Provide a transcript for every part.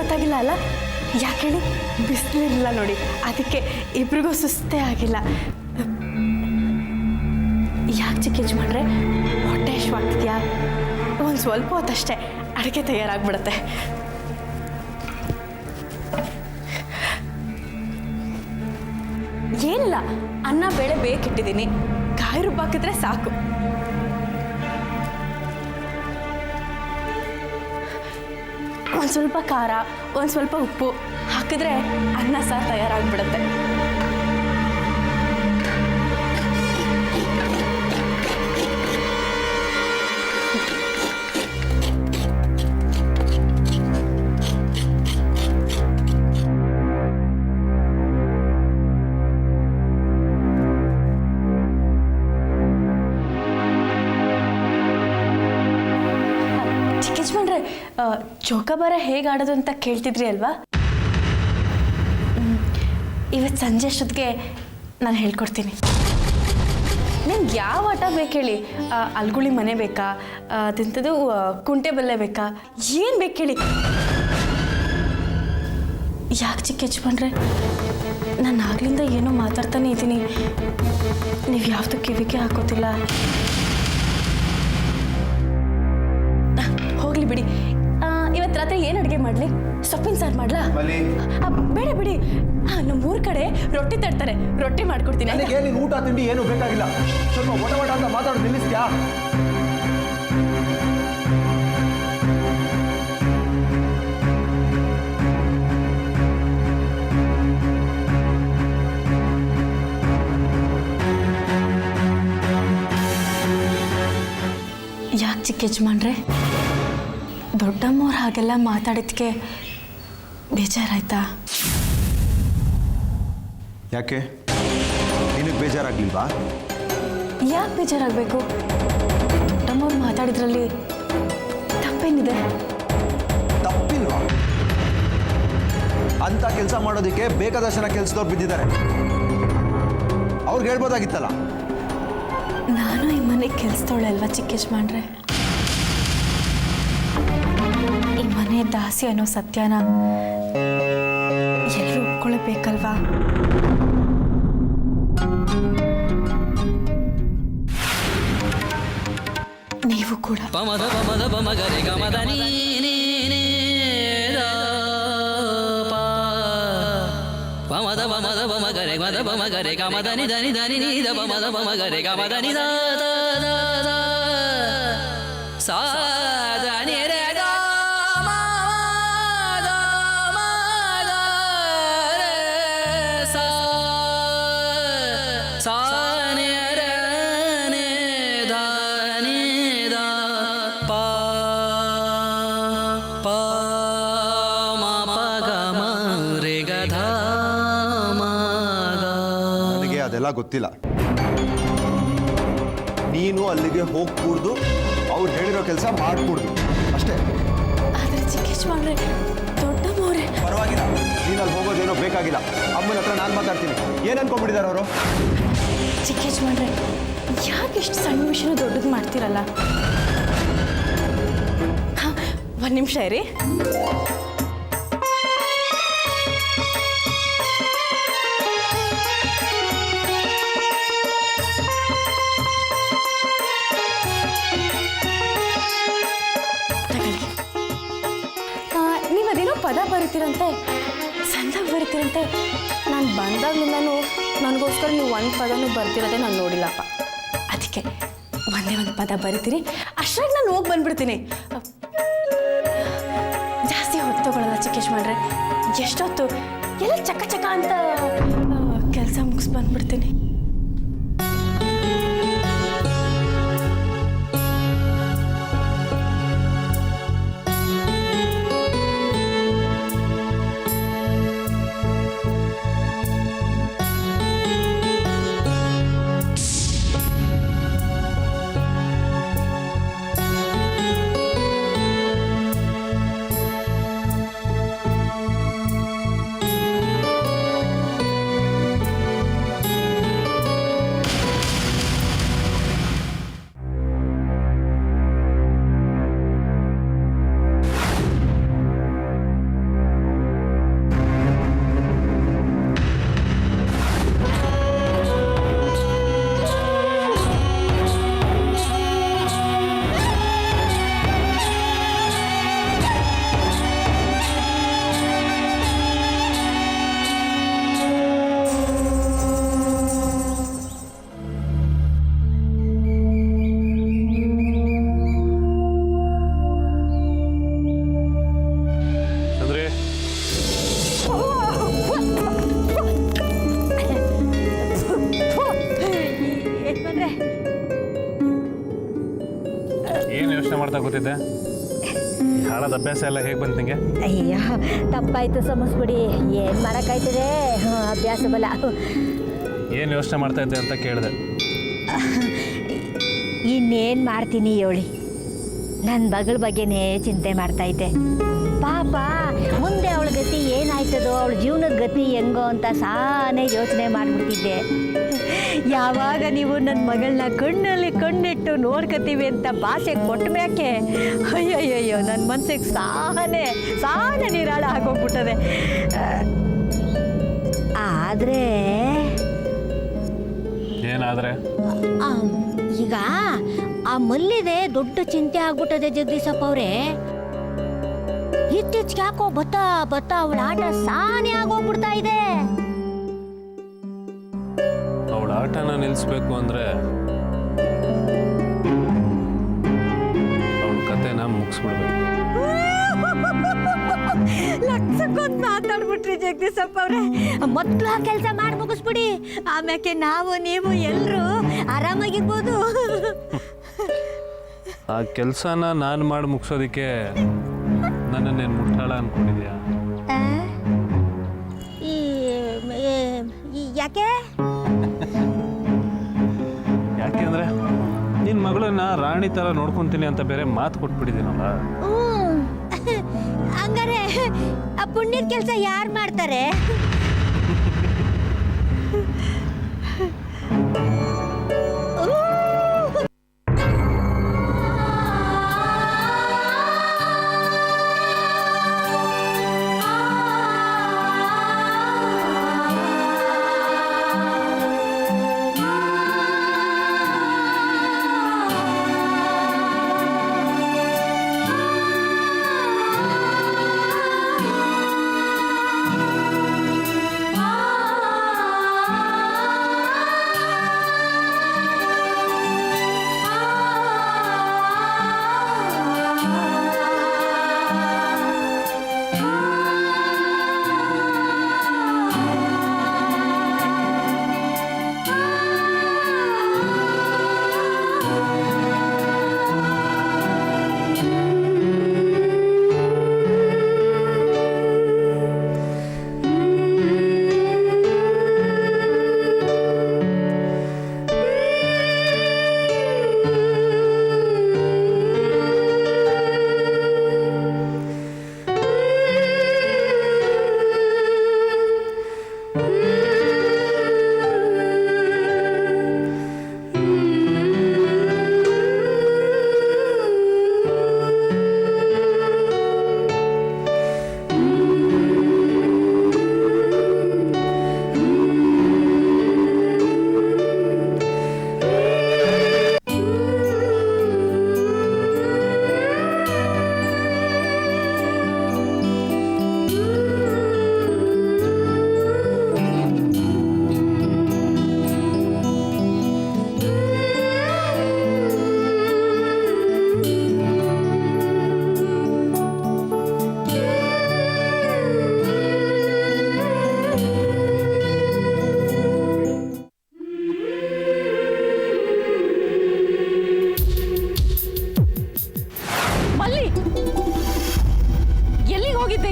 ಗೊತ್ತಾಗಿಲ್ಲ ಅಲ್ಲ? ಯಾಕೆ ಹೇಳಿ, ಬಿಸಿಲಿರಲಿಲ್ಲ ನೋಡಿ, ಅದಕ್ಕೆ ಇಬ್ರಿಗೂ ಸುಸ್ತೇ ಆಗಿಲ್ಲ. ಯಾಕೆ ಚಿಕ್ಕ ಯಜಮಾನ್ರೆ, ಹೊಟ್ಟೆ ಹಶ್ವಾಗ್ತಿದ್ಯಾ? ಒಂದು ಸ್ವಲ್ಪ ಹೊತ್ತಷ್ಟೇ ಅಡುಗೆ ತಯಾರಾಗ್ಬಿಡುತ್ತೆ. ಏನಿಲ್ಲ, ಅನ್ನ ಬೇಳೆ ಬೇಕಿಟ್ಟಿದ್ದೀನಿ, ಕಾಯಿ ರುಬ್ಬಾಕಿದ್ರೆ ಸಾಕು. ಒಂದು ಸ್ವಲ್ಪ ಖಾರ, ಒಂದು ಸ್ವಲ್ಪ ಉಪ್ಪು ಹಾಕಿದ್ರೆ ಅನ್ನ ಸಾರು ತಯಾರಾಗ್ಬಿಡುತ್ತೆ. ಯಜಮಾನ್ರೆ, ಚೌಕಾಬಾರ ಹೇಗೆ ಆಡೋದು ಅಂತ ಕೇಳ್ತಿದ್ರಿ ಅಲ್ವಾ? ಇವತ್ತು ಸಂಜೆ ಅಷ್ಟೊತ್ತಿಗೆ ನಾನು ಹೇಳ್ಕೊಡ್ತೀನಿ. ನಿಮ್ಗೆ ಯಾವ ಆಟ ಬೇಕು ಹೇಳಿ, ಅಲ್ಗುಳಿ ಮನೆ ಬೇಕಾ, ಅದಂಥದ್ದು ಕುಂಟೆ ಬಲ್ಲೆ ಬೇಕಾ, ಏನು ಬೇಕು ಹೇಳಿ. ಯಾಕೆ ಚಿಕ್ಕ ಯಜಮಾನ್ರೆ, ನಾನು ಆಗ್ಲಿಂದ ಏನೋ ಮಾತಾಡ್ತಾನೆ ಇದ್ದೀನಿ, ನೀವು ಯಾವುದು ಕಿವಿಗೆ ಹಾಕೋತಿಲ್ಲ. ಹೋಗ್ಲಿ ಬಿಡಿ, ಇವತ್ತು ರಾತ್ರಿ ಏನು ಅಡುಗೆ ಮಾಡಲಿ? ಸೊಪ್ಪಿನ ಸಾರು ಮಾಡ್ಲಾ? ಬೇಡ ಬಿಡಿ, ನಮ್ಮೂರ ಕಡೆ ರೊಟ್ಟಿ ತಡ್ತಾರೆ, ರೊಟ್ಟಿ ಮಾಡ್ಕೊಡ್ತೀನಿ. ನೀನು ಊಟ ತಿಂಡಿ ಏನು ಬೇಕಾಗಿಲ್ಲ, ಸ್ವಲ್ಪ ಒಟ ಒಟ ಅಂತ ಮಾತಾಡೋದು ನಿಲ್ಲಿಸ್ತೀಯಾ? ಯಾಕೆ ಚಿಕ್ಕ ಯಜಮಾನ್ರೆ, ದೊಡ್ಡಮ್ಮವ್ರು ಹಾಗೆಲ್ಲ ಮಾತಾಡಿದ್ಕೆ ಬೇಜಾರಾಯ್ತಾ? ಯಾಕೆ, ನಿನಗೆ ಬೇಜಾರಾಗ್ಲಿಲ್ವಾ? ಯಾಕೆ ಬೇಜಾರಾಗಬೇಕು? ದೊಡ್ಡಮ್ಮವ್ರು ಮಾತಾಡಿದ್ರಲ್ಲಿ ತಪ್ಪೇನಿದೆ? ತಪ್ಪಿಲ್ವಾ? ಅಂತ ಕೆಲಸ ಮಾಡೋದಕ್ಕೆ ಬೇಕಾದಷ್ಟು ಜನ ಕೆಲಸದವ್ರು ಬಿದ್ದಿದ್ದಾರೆ, ಅವ್ರಿಗೆ ಹೇಳ್ಬೋದಾಗಿತ್ತಲ್ಲ. ನಾನು ಈ ಮನೆಗೆ ಕೆಲಸದವಳೆ ಅಲ್ವಾ ಚಿಕ್ಕ ಯಜಮಾನ್ರೆ? ಈ ಮನೆ ದಾಸಿ ಅನ್ನೋ ಸತ್ಯನ ಎಲ್ಲರೂ ಒಪ್ಕೊಳ್ಳಬೇಕಲ್ವಾ? ನೀವು ಕೂಡ. ಪಮದ ಪಮದ ಪಮಗರೆ ಗಮದ ಪಮದ ಪಮದ ಪಮಗರೆ ಮದ ಪಮಗರೆ ಗಮದ ನಿಧನಿ ಧನಿ ನೀದ ಪಮದ ಪಮಗರೆ ಗಮದ ನಿಧ ಸಾಧನಿ ರೇ ನನಗೆ ಅದೆಲ್ಲ ಗೊತ್ತಿಲ್ಲ. ನೀನು ಅಲ್ಲಿಗೆ ಹೋಗ್ಕೂಡ್ದು, ಅವ್ರು ಹೇಳಿರೋ ಕೆಲಸ ಮಾಡ್ಕೂಡ್ದು ಅಷ್ಟೇ. ಆದರೆ ಚಿಕ್ಕ ಯಜಮಾನ್ರೆ, ದೊಡ್ಡಮ್ಮವ್ರೆ. ಪರವಾಗಿಲ್ಲ, ನೀನು ಅಲ್ಲಿ ಹೋಗೋದೇನೋ ಬೇಕಾಗಿಲ್ಲ. ಅಮ್ಮನ ಹತ್ರ ನಾನು ಮಾತಾಡ್ತೀನಿ. ಏನು ಅನ್ಕೊಂಡ್ಬಿಟ್ಟಿದ್ದಾರೆ ಅವರು? ಚಿಕ್ಕ ಯಜಮಾನ್ರೆ, ಯಾಕೆ ಇಷ್ಟು ಸಣ್ಣ ವಿಷಯನೂ ದೊಡ್ಡದು ಮಾಡ್ತೀರಲ್ಲ? ಹಾಂ, ಒಂದು ನಿಮಿಷ ಇರಿ. ನೀವದೇನೋ ಪದ ಬರೀತೀರಂತೆ, ಸಂದಾಗ ಬರೀತೀರಂತೆ. ನಾನು ಬಂದಾಗ್ಲಿಂದನೂ ನನಗೋಸ್ಕರ ನೀವು ಒಂದು ಪದನೂ ಬರ್ತಿರೋದೇ ನಾನು ನೋಡಿಲ್ಲಪ್ಪ. ಅದಕ್ಕೆ ಒಂದೇ ಒಂದು ಪದ ಬರಿತೀರಿ, ಅಷ್ಟಾಗಿ ನಾನು ಹೋಗಿ ಬಂದ್ಬಿಡ್ತೀನಿ. ಜಾಸ್ತಿ ಹೊತ್ತು ತಗೊಳ್ಳಲ್ಲ ಚಿಕ್ಕ ಯಜಮಾನ್ರೆ. ಎಷ್ಟೊತ್ತು ಎಲ್ಲ ಚಕ್ಕ ಚಕ್ಕ ಅಂತ ಕೆಲಸ ಮುಗಿಸ್ ಬಂದ್ಬಿಡ್ತೀನಿ. ಕೂತಿದ್ದೆ. ಹಾಳಾದ ಅಭ್ಯಾಸ ಎಲ್ಲ ಹೇಗೆ ಬಂತು ನಿಂಗೆ? ಅಯ್ಯೋ ತಪ್ಪಾಯ್ತು ಸಮಸ್ಬಿಡಿ, ಏನು ಮಾಡೋಕ್ಕಾಯ್ತದೆ, ಅಭ್ಯಾಸ ಬಲ. ಏನು ಯೋಚನೆ ಮಾಡ್ತಾ ಇದ್ದೆ ಅಂತ ಕೇಳಿದೆ. ಇನ್ನೇನು ಮಾಡ್ತೀನಿ ಹೇಳಿ, ನನ್ನ ಮಗಳ ಬಗ್ಗೆನೇ ಚಿಂತೆ ಮಾಡ್ತಾಯಿದ್ದೆ. ಪಾಪ ಮುಂದೆ ಅವಳ ಗತಿ ಏನಾಯ್ತದೋ, ಅವಳ ಜೀವನದ ಗತಿ ಹೆಂಗೋ ಅಂತ ಸಾನೇ ಯೋಚನೆ ಮಾಡಿಬಿಟ್ಟಿದ್ದೆ. ಯಾವಾಗ ನೀವು ನನ್ನ ಮಗಳನ್ನ ಕಣ್ಣಲ್ಲಿ ಕಣ್ಣಿಟ್ಟು ನೋಡ್ಕೊತೀವಿ ಅಂತ ಭಾಷೆ ಕೊಟ್ಟ ಮ್ಯಾಕೆ ಅಯ್ಯಯ್ಯಯ್ಯೋ ನನ್ನ ಮನಸ್ಸಿಗೆ ಸಾನೆ ನಿರಾಳ ಆಗೋಗ್ಬಿಟ್ಟದೆ. ಆದರೆ ಏನಾದರೆ? ಈಗ ಆ ಮಲ್ಲಿದೆ ದೊಡ್ಡ ಚಿಂತೆ ಆಗ್ಬಿಟ್ಟದೆ ಜಗದೀಶಪ್ಪ ಅವರೇ. ಇತ್ತೀಚೆಗೆ ಯಾಕೋ ಬತ್ತಾ ಅವಳ ಆಟ ಸಾನೆ ಆಗೋಗ್ಬಿಡ್ತಾ ಇದೆ. ಅವಳ ಆಟನ ನಿಲ್ಲಿಸ್ಬೇಕು ಅಂದರೆ ಅವಳ ಕತೆನ ಮುಗಿಸ್ಬಿಡ್ಬೇಕು. ಲಕ್ಷಕ್ಕೊಂದು ಮಾತಾಡ್ಬಿಟ್ರಿ ಜಗದೀಶಪ್ಪ ಅವ್ರೆ. ಮೊದಲು ಆ ಕೆಲಸ ಮಾಡಿ ಮುಗಿಸ್ಬಿಡಿ, ಆಮ್ಯಾಕೆ ನಾವು ನೀವು ಎಲ್ಲರೂ ಆರಾಮಾಗಿರ್ಬೋದು. ಆ ಕೆಲಸನ ನಾನು ಮಾಡಿ ಮುಗಿಸೋದಕ್ಕೆ ನನ್ನನ್ನೇನು ಮುಟ್ಟಾಳ ಅಂದ್ಕೊಂಡಿದ್ಯಾ? ಯಾಕೆ? ಯಾಕೆಂದ್ರೆ ನಿನ್ನ ಮಗಳನ್ನ ರಾಣಿ ಥರ ನೋಡ್ಕೊತೀನಿ ಅಂತ ಬೇರೆ ಮಾತು ಕೊಟ್ಬಿಟ್ಟಿದ್ದೀನಲ್ಲ. ಹಂಗಾರೆ ಆ ಪುಣ್ಯದ ಕೆಲಸ ಯಾರು ಮಾಡ್ತಾರೆ?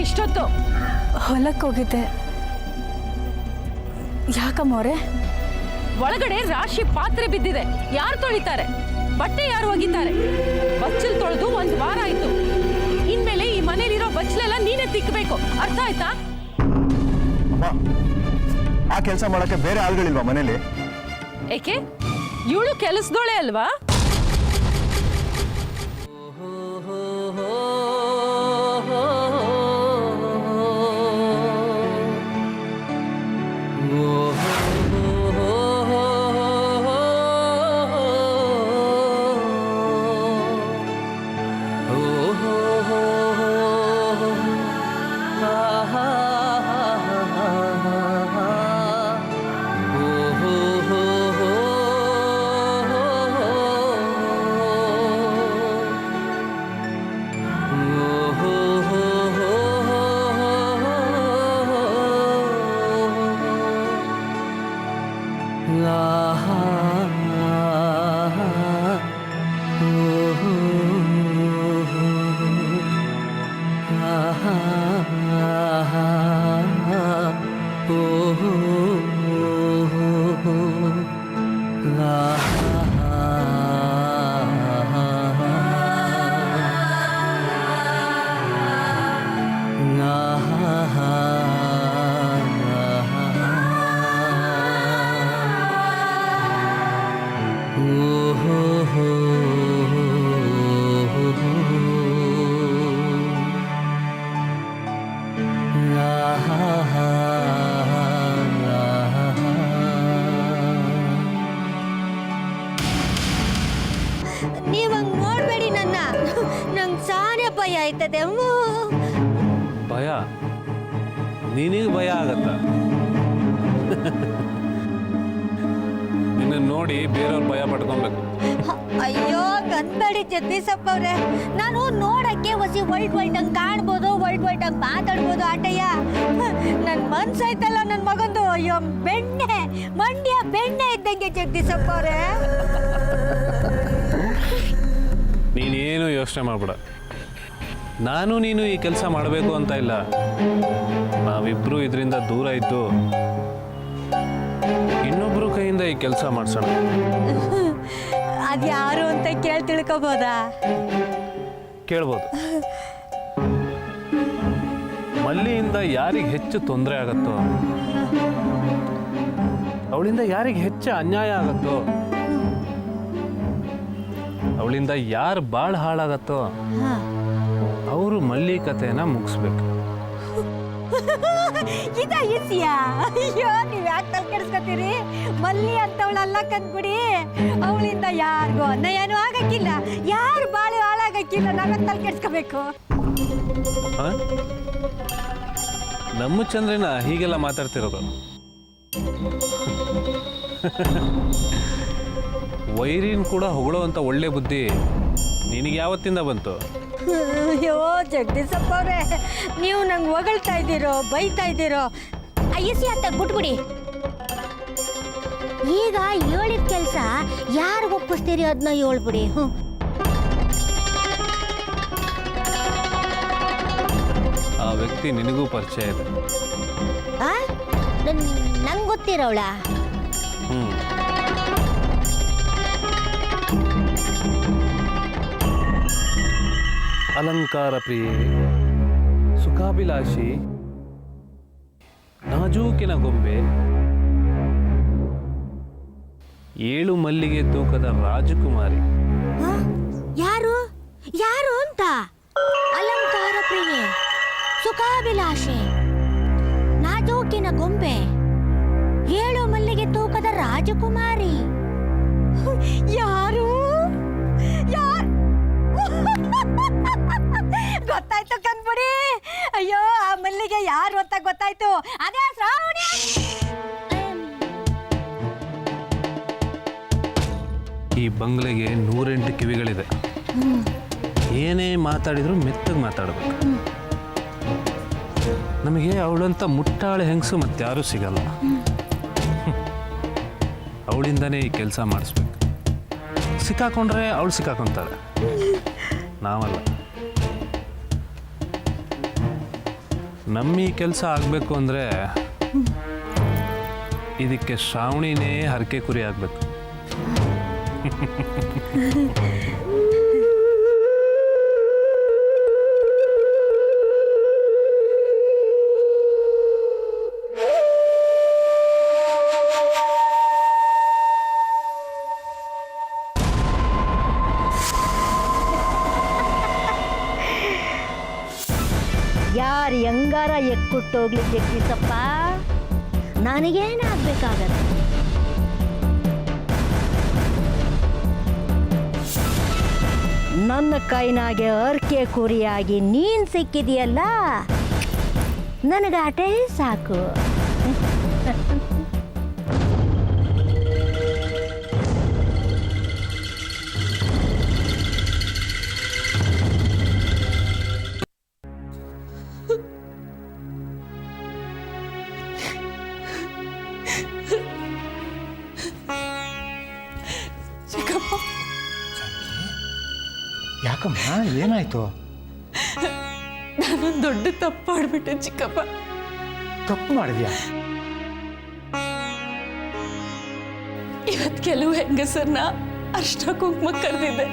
ಇಷ್ಟೊತ್ತು ಹೊಲಕ್ಕೆ ಹೋಗಿದ್ದೆ. ಯಾಕಮ್ಮವ್ರೆ? ಒಳಗಡೆ ರಾಶಿ ಪಾತ್ರೆ ಬಿದ್ದಿದೆ, ಯಾರು ತೊಳಿತಾರೆ? ಬಟ್ಟೆ ಯಾರು ಒಗಿತಾರೆ? ಬಚ್ಚಲ್ ತೊಳೆದು 1 ವಾರ ಆಯ್ತು. ಇನ್ಮೇಲೆ ಈ ಮನೇಲಿರೋ ಬಚ್ಚಲೆಲ್ಲ ನೀನೇ ತಿಕ್ಕಬೇಕು, ಅರ್ಥ ಆಯ್ತಾ? ಆ ಕೆಲಸ ಮಾಡಕ್ಕೆ ಬೇರೆ ಆಳುಗಳಿಲ್ವಾ ಮನೇಲಿ? ಏಕೆ, ಇವಳು ಕೆಲಸದೋಳೆ ಅಲ್ವಾ? ಆಗ್ತದೆ. ಭಯ? ನಿನಗೆ ಭಯ ಆಗತ್ತ? ನಿನ್ನ ನೋಡಿ ಬೇರೆಯವ್ರು ಭಯ ಪಡ್ಕೊಬೇಕು. ಅಯ್ಯೋ ಗಂದಡಿ ಜಗದೀಶಪ್ಪ ಅವ್ರೆ, ನಾನು ನೋಡಕ್ಕೆ ಹೊಸಿ ವೈಟ್ ಹಂಗೆ ಕಾಣ್ಬೋದು, ವೈಟ್ ಹಂಗೆ ಮಾತಾಡ್ಬೋದು ಆಟಯ್ಯ. ನನ್ನ ಮನ್ಸಾಯ್ತಲ್ಲ ನನ್ನ ಮಗಂದು. ಅಯ್ಯೋ ಬೆಣ್ಣೆ, ಮಂಡ್ಯ ಬೆಣ್ಣೆ ಇದ್ದಂಗೆ ಜಗದೀಶಪ್ಪ ಅವ್ರೆ. ನೀನೇನು ಯೋಚನೆ ಮಾಡ್ಬೇಡ. ನಾನು ನೀನು ಈ ಕೆಲಸ ಮಾಡಬೇಕು ಅಂತ ಇಲ್ಲ. ನಾವಿಬ್ರು ಇದರಿಂದ ದೂರ ಇದ್ದು ಇನ್ನೊಬ್ರು ಕೈಯಿಂದ ಈ ಕೆಲಸ ಮಾಡಿಸೋಣ. ಅದ್ಯಾರು ಅಂತ ಕೇಳಿ ತಿಳ್ಕೊಬೋದಾ? ಕೇಳ್ಬೋದು. ಮಲ್ಲಿಯಿಂದ ಯಾರಿಗೆ ಹೆಚ್ಚು ತೊಂದರೆ ಆಗತ್ತೋ, ಅವಳಿಂದ ಯಾರಿಗೆ ಹೆಚ್ಚು ಅನ್ಯಾಯ ಆಗತ್ತೋ, ಅವಳಿಂದ ಯಾರು ಭಾಳ ಹಾಳಾಗತ್ತೋ ಅವರು ಮಲ್ಲಿ ಕಥೆನ ಮುಗಿಸ್ಬೇಕು. ಇದ ಈಸಿಯಾ? ಅಯ್ಯೋ ನೀವ್ ಯಾಕೆ ತಲೆ ಕೆಡಿಸ್ಕೊತೀರಿ? ಮಲ್ಲಿ ಅಂತವಳಲ್ಲ ಕಂದ್ಬಿಡಿ. ಅವಳಿಂದ ಯಾರಿಗೂ ಅನ್ಯಾಯನೂ ಆಗಕ್ಕಿಲ್ಲ, ಯಾರು ಬಾಳು ಹಾಳಾಗಕ್ಕಿಲ್ಲ. ನಾವೇ ತಲೆ ಕೆಡಿಸ್ಕೋಬೇಕು. ಆ? ನಮ್ಮ ಚಂದ್ರನ ಹೀಗೆಲ್ಲ ಮಾತಾಡ್ತಿರೋದು. ವೈರಿನ್ ಕೂಡ ಹೊಗಳೋವಂಥ ಒಳ್ಳೆ ಬುದ್ಧಿ ನಿನಗೆ ಯಾವತ್ತಿಂದ ಬಂತು? ಅಯ್ಯೋ ಜಗದೀಶಪ್ಪ ಅವ್ರೆ, ನೀವು ನಂಗೆ ಹೊಗಳ್ತಾ ಇದ್ದೀರೋ ಬೈತಾ ಇದ್ದೀರೋ? ಐಸಿ ಅಂತ ಬಿಟ್ಬಿಡಿ. ಈಗ ಹೇಳಿದ ಕೆಲಸ ಯಾರು ಒಪ್ಪಿಸ್ತೀರಿ ಅದನ್ನ ಹೇಳ್ಬಿಡಿ. ಆ ವ್ಯಕ್ತಿ ನಿನಗೂ ಪರಿಚಯ ಇದೆ. ನಂಗೆ ಗೊತ್ತಿರೋಳ? ಅಲಂಕಾರ ಪ್ರಿಯೆ, ಸುಖಾಭಿಲಾಷಿ, ನಾಜೂಕಿನ ಗೊಂಬೆ, 7 ಮಲ್ಲಿಗೆ ತೂಕದ ರಾಜಕುಮಾರಿ. ಯಾರು ಯಾರು ಅಂತ? ಅಲಂಕಾರ ಪ್ರಿಯೆ, ಸುಖಾಭಿಲಾಷೆ, ನಾಜೂಕಿನ ಗೊಂಬೆ, 7 ಮಲ್ಲಿಗೆ ತೂಕದ ರಾಜಕುಮಾರಿ. ಯಾರು? ಗೊತ್ತಾಯ್ತು ಕಣ್ಬಿಡಿ. ಅಯ್ಯೋ ಆ ಮಲ್ಲಿಗೆ ಯಾರು ಅಂತ ಗೊತ್ತಾಯ್ತು. ಅದೇ ಶ್ರಾವಣಿ. ಈ ಬಂಗ್ಲೆಗೆ 108 ಕಿವಿಗಳಿದೆ. ಏನೇ ಮಾತಾಡಿದ್ರು ಮೆತ್ತಗೆ ಮಾತಾಡಬೇಕು. ನಮಗೆ ಅವಳಂತ ಮುಟ್ಟಾಳೆ ಹೆಂಗಸು ಮತ್ತಾರೂ ಸಿಗಲ್ಲ. ಅವಳಿಂದನೇ ಈ ಕೆಲಸ ಮಾಡಿಸ್ಬೇಕು. ಸಿಕ್ಕಾಕೊಂಡ್ರೆ ಅವಳು ಸಿಕ್ಕಾಕೊಂತಾಳೆ, ನಾವಲ್ಲ. ನಮ್ಮ ಈ ಕೆಲಸ ಆಗಬೇಕು ಅಂದರೆ ಇದಕ್ಕೆ ಶ್ರಾವಣಿನೇ ಹರಕೆ ಕುರಿ ಆಗಬೇಕು. ಯಾರು ಹೆಂಗಾರ ಎಕ್ಕುಟ್ಟೋಗ್ಲಿ ಜಗದೀಶಪ್ಪ, ನನಗೇನಾಗಬೇಕಾಗತ್ತೆ? ನನ್ನ ಕೈನಾಗೆ ಅರ್ಕೆ ಕುರಿಯಾಗಿ ನೀನು ಸಿಕ್ಕಿದೆಯಲ್ಲ, ನನಗಾಟೇ ಸಾಕು. ಯಾಕಮ್ಮ ಏನಾಯ್ತು? ನಾನೊಂದು ದೊಡ್ಡ ತಪ್ಪು ಮಾಡ್ಬಿಟ್ಟೆ ಚಿಕ್ಕಪ್ಪ. ತಪ್ಪು ಮಾಡಿದ್ಯಾ? ಇವತ್ತು ಕೆಲವು ಹೆಂಗಸರನ್ನ ಅರ್ಶಿನ ಕುಂಕುಮ ಕರೆದಿದ್ದೆ.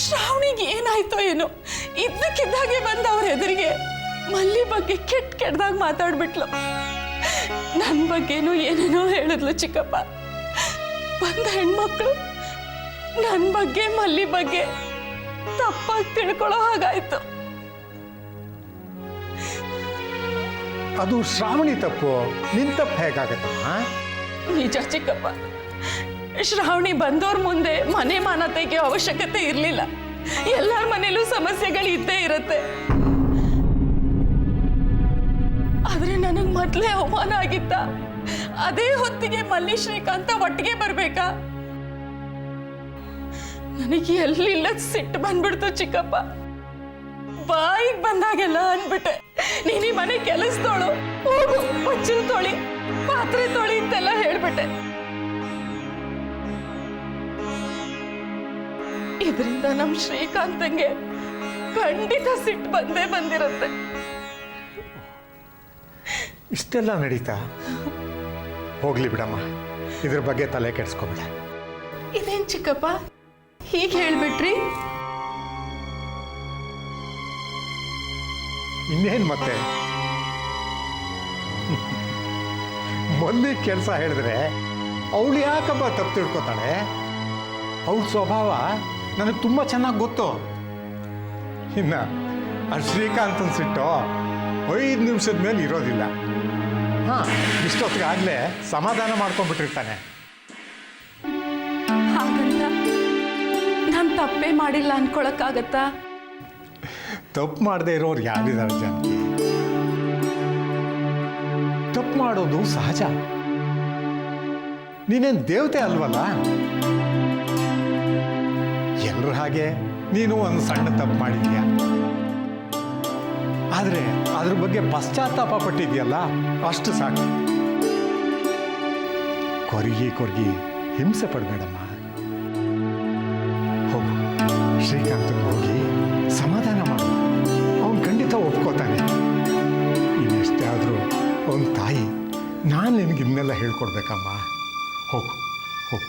ಶ್ರಾವಣಿಗೆ ಏನಾಯ್ತೋ ಏನೋ, ಇದ್ದಕ್ಕಿದ್ದಾಗೆ ಬಂದ ಅವ್ರ ಎದುರಿಗೆ ಮಲ್ಲಿ ಬಗ್ಗೆ ಕೆಟ್ಟದಾಗ ಮಾತಾಡ್ಬಿಟ್ಲು. ನನ್ನ ಬಗ್ಗೆನೂ ಏನೇನೋ ಹೇಳಿದ್ಲು ಚಿಕ್ಕಪ್ಪ. ಬಂದ ಹೆಣ್ಮಕ್ಳು ನನ್ನ ಬಗ್ಗೆ ಮಲ್ಲಿ ಬಗ್ಗೆ ತಪ್ಪಾಗಿ ತಿಳ್ಕೊಳ್ಳೋ ಹಾಗಾಯ್ತು. ಅದು ಶ್ರಾವಣಿ ತಪ್ಪು, ನಿನ್ ತಪ್ಪು ಹೇಗಾಗತ್ತಮ್ಮ? ನಿಜ ಚಿಕ್ಕಪ್ಪ, ಶ್ರಾವಣಿ ಬಂದವ್ರ ಮುಂದೆ ಮನೆ ಮಾನ ತೆಗೆಯೋ ಅವಶ್ಯಕತೆ ಇರಲಿಲ್ಲ. ಎಲ್ಲರ ಮನೇಲೂ ಸಮಸ್ಯೆಗಳು ಇದ್ದೇ ಇರುತ್ತೆ. ಆದ್ರೆ ನನಗ್ ಮೊದ್ಲೇ ಅವಮಾನ ಆಗಿತ್ತ. ಅದೇ ಹೊತ್ತಿಗೆ ಮಲ್ಲಿ ಶ್ರೀಕಾಂತ ಒಟ್ಟಿಗೆ ಬರ್ಬೇಕಾ? ನನಗೆ ಎಲ್ಲಿಲ್ಲದ ಸಿಟ್ಟು ಬಂದ್ಬಿಡ್ತು ಚಿಕ್ಕಪ್ಪ. ಬಾಯಿಗೆ ಬಂದಾಗೆಲ್ಲ ಅನ್ಬಿಟ್ಟೆ, ನೀನೀ ಮನೆ ಕೆಲಸದೋಳು, ಹೋಗು ಬಚ್ಚಲು ತೊಳಿ, ಪಾತ್ರೆ ತೊಳಿ ಅಂತೆಲ್ಲ ಹೇಳ್ಬಿಟ್ಟೆ. ಇದರಿಂದ ನಮ್ ಶ್ರೀಕಾಂತಂಗೆ ಖಂಡಿತ ಸಿಟ್ಟು ಬಂದೇ ಬಂದಿರುತ್ತೆ. ಇಷ್ಟೆಲ್ಲ ನಡೀತಾ? ಹೋಗ್ಲಿ ಬಿಡಮ್ಮ, ಇದ್ರ ಬಗ್ಗೆ ತಲೆ ಕೆಡಿಸ್ಕೊಬೇಡ. ಇದೇನ್ ಚಿಕ್ಕಪ್ಪ ಹೀಗೆ ಹೇಳ್ಬಿಟ್ರಿ? ಇನ್ನೇನು ಮತ್ತೆ, ಮೊನ್ನೆ ಕೆಲಸ ಹೇಳಿದ್ರೆ ಅವಳು ಯಾಕಪ್ಪ ತಪ್ಪು ತಿಳ್ಕೊತಾಳೆ? ಅವಳ ಸ್ವಭಾವ ನನಗೆ ತುಂಬ ಚೆನ್ನಾಗಿ ಗೊತ್ತು. ಇನ್ನು ಆ ಶ್ರೀಕಾಂತನ ಸಿಟ್ಟು 5 ನಿಮಿಷದ ಮೇಲೆ ಇರೋದಿಲ್ಲ. ಹಾಂ, ಇಷ್ಟೊತ್ತಿಗಾಗಲೇ ಸಮಾಧಾನ ಮಾಡ್ಕೊಂಡ್ಬಿಟ್ಟಿರ್ತಾನೆ. ಹಾಗಂತ ನಾನು ತಪ್ಪೇ ಮಾಡಿಲ್ಲ ಅನ್ಕೊಳಕ್ಕಾಗತ್ತಾ? ತಪ್ಪು ಮಾಡದೇ ಇರೋರು ಯಾರಿದ್ದಾರೆ ಜಾನಕಿ? ತಪ್ಪು ಮಾಡೋದು ಸಹಜ. ನೀನೇನು ದೇವತೆ ಅಲ್ವಲ್ಲ. ಎಲ್ಲರ ಹಾಗೆ ನೀನು ಒಂದು ಸಣ್ಣ ತಪ್ಪು ಮಾಡಿದ್ಯಾ. ಆದರೆ ಅದ್ರ ಬಗ್ಗೆ ಪಶ್ಚಾತ್ತಾಪ ಪಟ್ಟಿದ್ಯಲ್ಲ, ಅಷ್ಟು ಸಾಕು. ಕೊರಗಿ ಹಿಂಸೆ ಪಡಬೇಡಮ್ಮ. ಹೋಗು, ಶ್ರೀಕಾಂತನ ಹೋಗಿ ಸಮಾಧಾನ ಮಾಡು. ಅವನು ಖಂಡಿತ ಒಪ್ಕೋತಾನೆ. ಇನ್ನೆಷ್ಟೇ ಆದರೂ ಅವನ ತಾಯಿ, ನಾನು ನಿನಗೆ ಇನ್ನೆಲ್ಲ ಹೇಳ್ಕೊಡ್ಬೇಕಮ್ಮ. ಹೋಗು ಹೋಗು.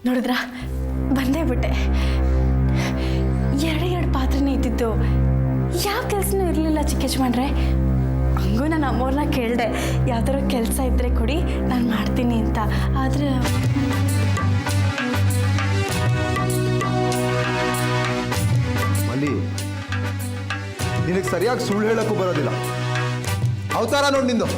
ನೋಡಿದ್ರ, ಬಂದೇ ಬಿಟ್ಟೆ. ಎರಡು ಪಾತ್ರೆನೇ ಇದ್ದಿದ್ದು, ಯಾವ ಕೆಲಸನೂ ಇರಲಿಲ್ಲ ಚಿಕ್ಕ ಯಜಮಾನ್ರೆ. ಹಂಗೂ ನಾನು ಅಮ್ಮವ್ರನ್ನ ಕೇಳಿದೆ, ಯಾವ್ದಾದ್ರು ಕೆಲಸ ಇದ್ದರೆ ಕೊಡಿ, ನಾನು ಮಾಡ್ತೀನಿ ಅಂತ. ಆದರೆ ಮಲ್ಲಿ, ನಿನಗೆ ಸರಿಯಾಗಿ ಸುಳ್ಳು ಹೇಳಕ್ಕೂ ಬರೋದಿಲ್ಲ. ಅವತಾರ ನೋಡಿ ನಿಂದು.